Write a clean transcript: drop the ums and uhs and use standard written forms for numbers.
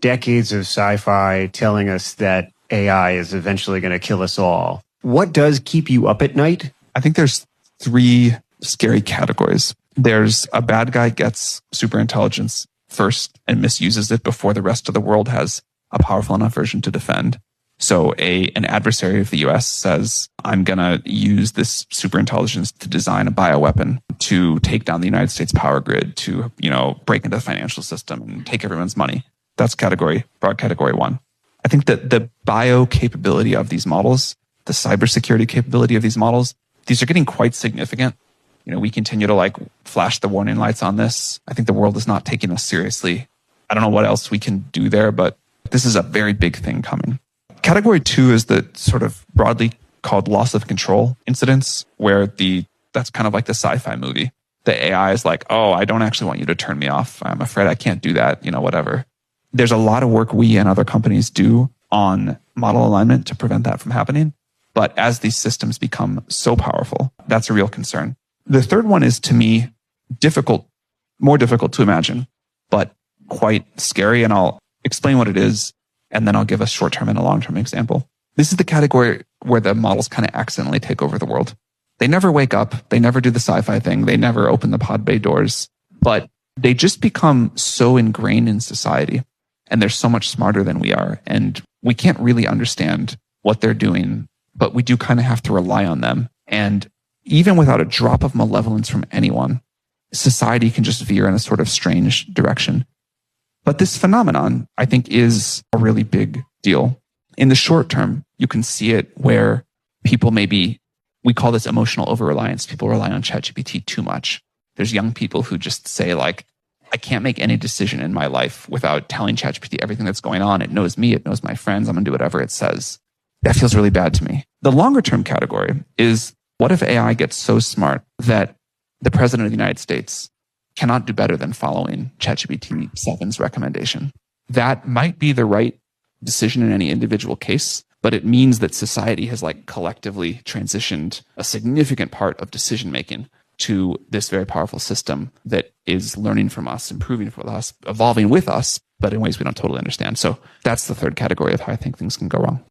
decades of sci-fi telling us that AI is eventually going to kill us all. What does keep you up at night? I think there's three scary categories. There's a bad guy gets superintelligence first and misuses it before the rest of the world has a powerful enough version to defend. So an adversary of the US says, I'm going to use this superintelligence to design a bioweapon to take down the United States power grid, to, break into the financial system and take everyone's money. That's broad category one. I think that the bio capability of these models, the cybersecurity capability of these models, these are getting quite significant. We continue to flash the warning lights on this. I think the world is not taking us seriously. I don't know what else we can do there, but this is a very big thing coming. Category two is the sort of broadly called loss of control incidents, where that's kind of like the sci-fi movie. The AI is like, oh, I don't actually want you to turn me off. I'm afraid I can't do that, whatever. There's a lot of work we and other companies do on model alignment to prevent that from happening. But as these systems become so powerful, that's a real concern. The third one is, to me, more difficult to imagine, but quite scary. And I'll explain what it is, and then I'll give a short-term and a long-term example. This is the category where the models kind of accidentally take over the world. They never wake up. They never do the sci-fi thing. They never open the pod bay doors, but they just become so ingrained in society, and they're so much smarter than we are. And we can't really understand what they're doing, but we do kind of have to rely on them. And even without a drop of malevolence from anyone, society can just veer in a sort of strange direction. But this phenomenon, I think, is a really big deal. In the short term, you can see it where people we call this emotional over-reliance. People rely on ChatGPT too much. There's young people who just say, I can't make any decision in my life without telling ChatGPT everything that's going on. It knows me. It knows my friends. I'm going to do whatever it says. That feels really bad to me. The longer term category is, what if AI gets so smart that the president of the United States cannot do better than following ChatGPT 7's recommendation? That might be the right decision in any individual case, but it means that society has collectively transitioned a significant part of decision making to this very powerful system that is learning from us, improving for us, evolving with us, but in ways we don't totally understand. So that's the third category of how I think things can go wrong.